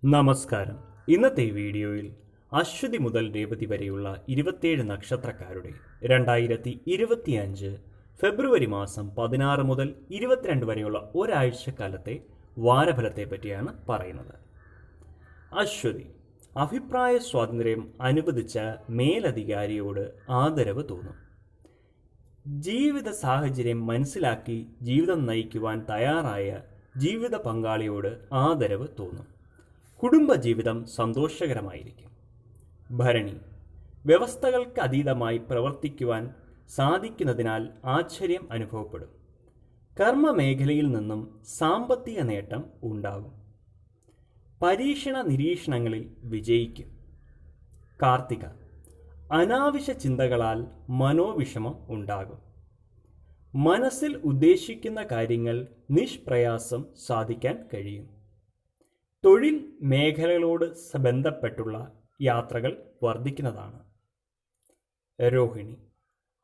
നമസ്കാരം. ഇന്നത്തെ വീഡിയോയിൽ അശ്വതി മുതൽ രേവതി വരെയുള്ള 27 നക്ഷത്രക്കാരുടെ 2025 ഫെബ്രുവരി മാസം 16 മുതൽ 22 വരെയുള്ള ഒരാഴ്ചക്കാലത്തെ വാരഫലത്തെ പറ്റിയാണ് പറയുന്നത്. അശ്വതി, അഭിപ്രായ സ്വാതന്ത്ര്യം അനുവദിച്ച മേലധികാരിയോട് ആദരവ് തോന്നും. ജീവിത സാഹചര്യം മനസ്സിലാക്കി ജീവിതം നയിക്കുവാൻ തയ്യാറായ ജീവിത പങ്കാളിയോട് ആദരവ് തോന്നും. കുടുംബജീവിതം സന്തോഷകരമായിരിക്കും. ഭരണി, വ്യവസ്ഥകൾക്ക് അതീതമായി പ്രവർത്തിക്കുവാൻ സാധിക്കുന്നതിനാൽ ആശ്ചര്യം അനുഭവപ്പെടും. കർമ്മമേഖലയിൽ നിന്നും സാമ്പത്തിക നേട്ടം ഉണ്ടാകും. പരീക്ഷണ നിരീക്ഷണങ്ങളിൽ വിജയിക്കും. കാർത്തിക, അനാവശ്യ ചിന്തകളാൽ മനോവിഷമം ഉണ്ടാകും. മനസ്സിൽ ഉദ്ദേശിക്കുന്ന കാര്യങ്ങൾ നിഷ്പ്രയാസം സാധിക്കാൻ കഴിയും. തൊഴിൽ മേഖലകളോട് ബന്ധപ്പെട്ടുള്ള യാത്രകൾ വർദ്ധിക്കുന്നതാണ്. രോഹിണി,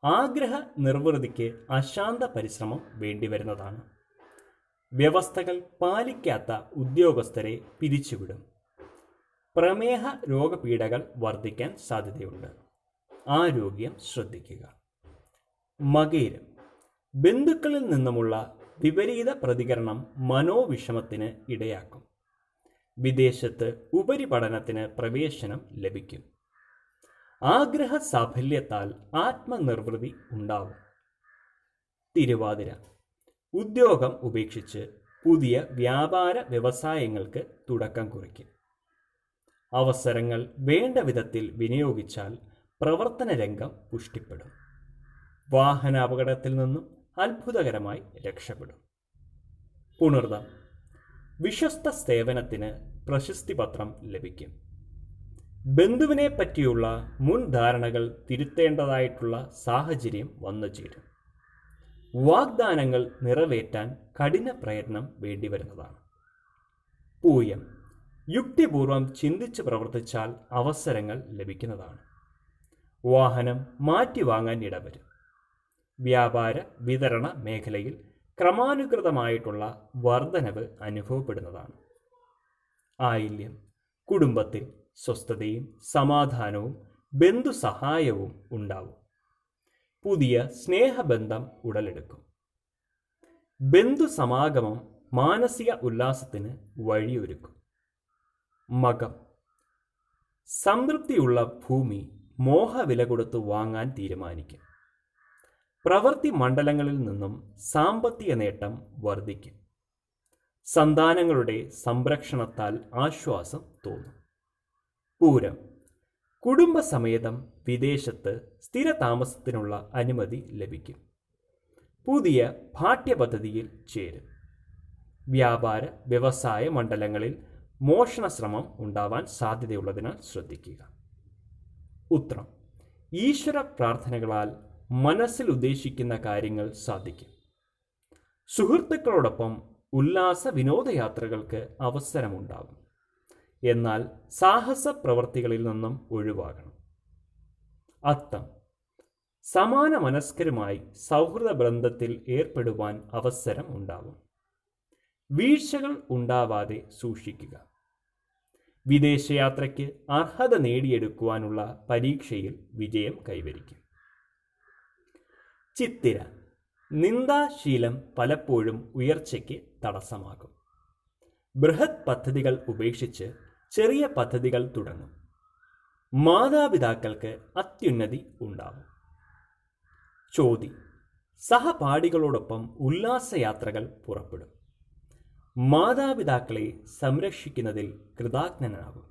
ആഗ്രഹ നിർവൃതിക്ക് അശാന്ത പരിശ്രമം വേണ്ടിവരുന്നതാണ്. വ്യവസ്ഥകൾ പാലിക്കാത്ത ഉദ്യോഗസ്ഥരെ പിരിച്ചുവിടും. പ്രമേഹ രോഗപീഠകൾ വർദ്ധിക്കാൻ സാധ്യതയുണ്ട്. ആരോഗ്യം ശ്രദ്ധിക്കുക. മകയിരം, ബന്ധുക്കളിൽ നിന്നുമുള്ള വിപരീത പ്രതികരണം മനോവിഷമത്തിന് ഇടയാക്കും. വിദേശത്ത് ഉപരിപഠനത്തിന് പ്രവേശനം ലഭിക്കും. ആഗ്രഹ സാഫല്യത്താൽ ആത്മനിർവൃതി ഉണ്ടാവും. തിരുവാതിര, ഉദ്യോഗം ഉപേക്ഷിച്ച് പുതിയ വ്യാപാര വ്യവസായങ്ങൾക്ക് തുടക്കം കുറിക്കും. അവസരങ്ങൾ വേണ്ട വിധത്തിൽ വിനിയോഗിച്ചാൽ പ്രവർത്തന രംഗം പുഷ്ടിപ്പെടും. വാഹനാപകടത്തിൽ നിന്നും അത്ഭുതകരമായി രക്ഷപ്പെടും. പുണർദം, വിശ്വസ്ത സേവനത്തിന് പ്രശസ്തിപത്രം ലഭിക്കും. ബന്ധുവിനെ പറ്റിയുള്ള മുൻധാരണകൾ തിരുത്തേണ്ടതായിട്ടുള്ള സാഹചര്യം വന്നു ചേരും. വാഗ്ദാനങ്ങൾ നിറവേറ്റാൻ കഠിന പ്രയത്നം വേണ്ടിവരുന്നതാണ്. പൂയം, യുക്തിപൂർവം ചിന്തിച്ച് പ്രവർത്തിച്ചാൽ അവസരങ്ങൾ ലഭിക്കുന്നതാണ്. വാഹനം മാറ്റിവാങ്ങാൻ ഇടവരും. വ്യാപാര വിതരണ മേഖലയിൽ ക്രമാനുഗതമായിട്ടുള്ള വർധനവ് അനുഭവപ്പെടുന്നതാണ്. ആയില്യം, കുടുംബത്തിൽ സ്വസ്ഥതയും സമാധാനവും ബന്ധുസഹായവും ഉണ്ടാവും. പുതിയ സ്നേഹബന്ധം ഉടലെടുക്കും. ബന്ധുസമാഗമം മാനസിക ഉല്ലാസത്തിന് വഴിയൊരുക്കും. മകം, സംതൃപ്തിയുള്ള ഭൂമി മോഹവില കൊടുത്ത് വാങ്ങാൻ തീരുമാനിക്കും. പ്രവൃത്തി മണ്ഡലങ്ങളിൽ നിന്നും സാമ്പത്തിക നേട്ടം വർദ്ധിക്കും. സന്താനങ്ങളുടെ സംരക്ഷണത്താൽ ആശ്വാസം തോന്നും. പൂരം, കുടുംബസമേതം വിദേശത്ത് സ്ഥിരതാമസത്തിനുള്ള അനുമതി ലഭിക്കും. പുതിയ പാഠ്യപദ്ധതിയിൽ ചേരും. വ്യാപാര വ്യവസായ മണ്ഡലങ്ങളിൽ മോഷണശ്രമം ഉണ്ടാവാൻ സാധ്യതയുള്ളതിനാൽ ശ്രദ്ധിക്കുക. ഉത്രം, ഈശ്വര പ്രാർത്ഥനകളാൽ മനസ്സിൽ ഉദ്ദേശിക്കുന്ന കാര്യങ്ങൾ സാധിക്കും. സുഹൃത്തുക്കളോടൊപ്പം ഉല്ലാസ വിനോദയാത്രകൾക്ക് അവസരമുണ്ടാകും. എന്നാൽ സാഹസ പ്രവർത്തികളിൽ നിന്നും ഒഴിവാകണം. അത്തം, സമാന മനസ്കരുമായി സൗഹൃദ ബന്ധത്തിൽ ഏർപ്പെടുവാൻ അവസരം ഉണ്ടാകും. വീഴ്ചകൾ ഉണ്ടാവാതെ സൂക്ഷിക്കുക. വിദേശയാത്രയ്ക്ക് അർഹത നേടിയെടുക്കുവാനുള്ള പരീക്ഷയിൽ വിജയം കൈവരിക്കും. ചിത്തിര, നിന്ദാശീലം പലപ്പോഴും ഉയർച്ചയ്ക്ക് തടസ്സമാകും. ബൃഹത് പദ്ധതികൾ ഉപേക്ഷിച്ച് ചെറിയ പദ്ധതികൾ തുടങ്ങും. മാതാപിതാക്കൾക്ക് അത്യുന്നതി ഉണ്ടാവും. ചോതി, സഹപാഠികളോടൊപ്പം ഉല്ലാസയാത്രകൾ പുറപ്പെടും. മാതാപിതാക്കളെ സംരക്ഷിക്കുന്നതിൽ കൃതജ്ഞനാകും.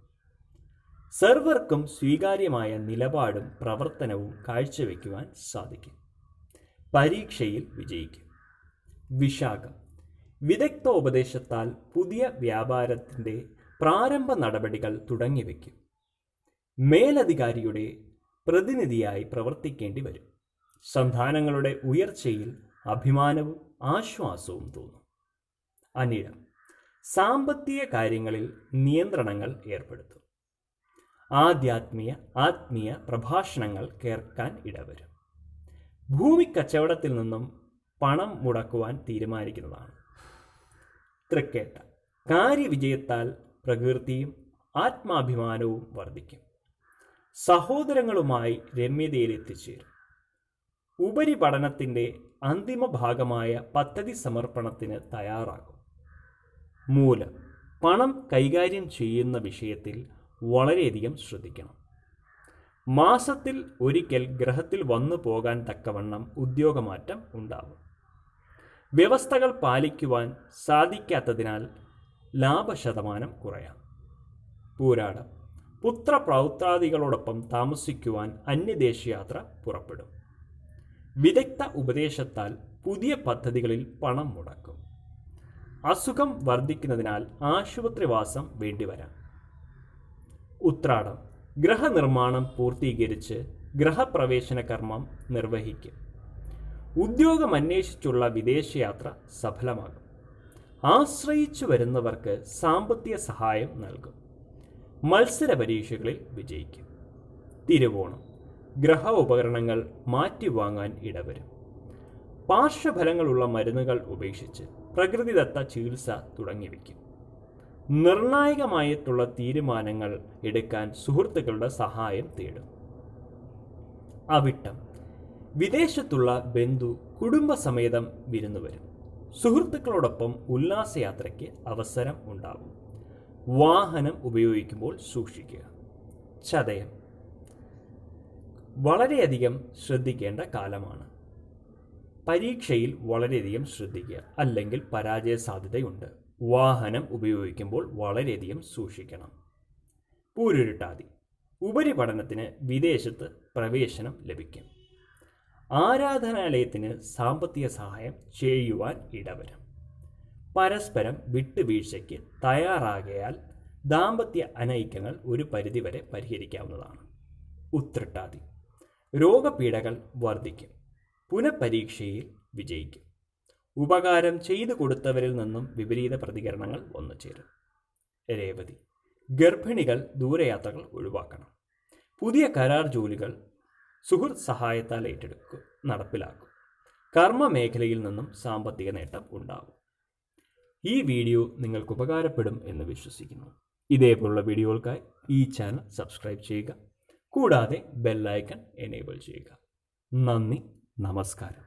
സർവർക്കും സ്വീകാര്യമായ നിലപാടും പ്രവർത്തനവും കാഴ്ചവെക്കുവാൻ സാധിക്കും. പരീക്ഷയിൽ വിജയിക്കും. വിശാഖം, വിദഗ്ധോപദേശത്താൽ പുതിയ വ്യാപാരത്തിൻ്റെ പ്രാരംഭ നടപടികൾ തുടങ്ങിവെക്കും. മേലധികാരിയുടെ പ്രതിനിധിയായി പ്രവർത്തിക്കേണ്ടി വരും. സന്താനങ്ങളുടെ ഉയർച്ചയിൽ അഭിമാനവും ആശ്വാസവും തോന്നും. അനിഴം, സാമ്പത്തിക കാര്യങ്ങളിൽ നിയന്ത്രണങ്ങൾ ഏർപ്പെടുത്തും. ആത്മീയ പ്രഭാഷണങ്ങൾ കേൾക്കാൻ ഇടവരും. ഭൂമി കച്ചവടത്തിൽ നിന്നും പണം മുടക്കുവാൻ തീരുമാനിക്കുന്നതാണ്. തൃക്കേട്ട, കാര്യവിജയത്താൽ പ്രകീർത്തിയും ആത്മാഭിമാനവും വർദ്ധിക്കും. സഹോദരങ്ങളുമായി രമ്യതയിൽ എത്തിച്ചേരും. ഉപരിപഠനത്തിൻ്റെ അന്തിമ ഭാഗമായ പദ്ധതി സമർപ്പണത്തിന് തയ്യാറാകും. മൂലം പണം കൈകാര്യം ചെയ്യുന്ന വിഷയത്തിൽ വളരെയധികം ശ്രദ്ധിക്കണം. മാസത്തിൽ ഒരിക്കൽ ഗ്രഹത്തിൽ വന്നു പോകാൻ തക്കവണ്ണം ഉദ്യോഗമാറ്റം ഉണ്ടാവും. വ്യവസ്ഥകൾ പാലിക്കുവാൻ സാധിക്കാത്തതിനാൽ ലാഭശതമാനം കുറയാം. പൂരാടം പുത്രപ്രൗത്രാദികളോടൊപ്പം താമസിക്കുവാൻ അന്യദേശയാത്ര പുറപ്പെടും. വിദഗ്ധ ഉപദേശത്താൽ പുതിയ പദ്ധതികളിൽ പണം മുടക്കും. അസുഖം വർദ്ധിക്കുന്നതിനാൽ ആശുപത്രിവാസം വേണ്ടിവരാം. ഉത്രാടം ഗ്രഹനിർമ്മാണം പൂർത്തീകരിച്ച് ഗ്രഹപ്രവേശന കർമ്മം നിർവഹിക്കും. ഉദ്യോഗമന്വേഷിച്ചുള്ള വിദേശയാത്ര സഫലമാകും. ആശ്രയിച്ചു വരുന്നവർക്ക് സാമ്പത്തിക സഹായം നൽകും. മത്സര പരീക്ഷകളിൽ വിജയിക്കും. തിരുവോണം ഗ്രഹ ഉപകരണങ്ങൾ മാറ്റിവാങ്ങാൻ ഇടവരും. പാർശ്വഫലങ്ങളുള്ള മരുന്നുകൾ ഉപേക്ഷിച്ച് പ്രകൃതിദത്ത ചികിത്സ തുടങ്ങിവയ്ക്കും. നിർണായകമായിട്ടുള്ള തീരുമാനങ്ങൾ എടുക്കാൻ സുഹൃത്തുക്കളുടെ സഹായം തേടും. അവിട്ടം വിദേശത്തുള്ള ബന്ധു കുടുംബസമേതം വിരുന്നു വരും. സുഹൃത്തുക്കളോടൊപ്പം ഉല്ലാസയാത്രയ്ക്ക് അവസരം ഉണ്ടാകും. വാഹനം ഉപയോഗിക്കുമ്പോൾ സൂക്ഷിക്കുക. ചതയം വളരെയധികം ശ്രദ്ധിക്കേണ്ട കാലമാണ്. പരീക്ഷയിൽ വളരെയധികം ശ്രദ്ധിക്കുക, അല്ലെങ്കിൽ പരാജയ സാധ്യതയുണ്ട്. വാഹനം ഉപയോഗിക്കുമ്പോൾ വളരെയധികം സൂക്ഷിക്കണം. പൂരുരുട്ടാതി ഉപരിപഠനത്തിന് വിദേശത്ത് പ്രവേശനം ലഭിക്കും. ആരാധനാലയത്തിന് സാമ്പത്തിക സഹായം ചെയ്യുവാൻ ഇടവരും. പരസ്പരം വിട്ടുവീഴ്ചയ്ക്ക് തയ്യാറാകയാൽ ദാമ്പത്യ അനൈക്യങ്ങൾ ഒരു പരിധിവരെ പരിഹരിക്കാവുന്നതാണ്. ഉത്രട്ടാതി രോഗപീഠകൾ വർദ്ധിക്കും. പുനഃപരീക്ഷയിൽ വിജയിക്കും. ഉപകാരം ചെയ്തു കൊടുത്തവരിൽ നിന്നും വിപരീത പ്രതികരണങ്ങൾ വന്നു ചേരും. രേവതി ഗർഭിണികൾ ദൂരയാത്രകൾ ഒഴിവാക്കണം. പുതിയ കരാർ ജോലികൾ സുഹൃത്ത് സഹായത്താൽ നടപ്പിലാക്കും. കർമ്മ മേഖലയിൽ നിന്നും സാമ്പത്തിക നേട്ടം ഉണ്ടാകും. ഈ വീഡിയോ നിങ്ങൾക്ക് ഉപകാരപ്പെടും എന്ന് വിശ്വസിക്കുന്നു. ഇതേപോലുള്ള വീഡിയോകൾക്കായി ഈ ചാനൽ സബ്സ്ക്രൈബ് ചെയ്യുക. കൂടാതെ ബെൽ ഐക്കൺ എനേബിൾ ചെയ്യുക. നന്ദി, നമസ്കാരം.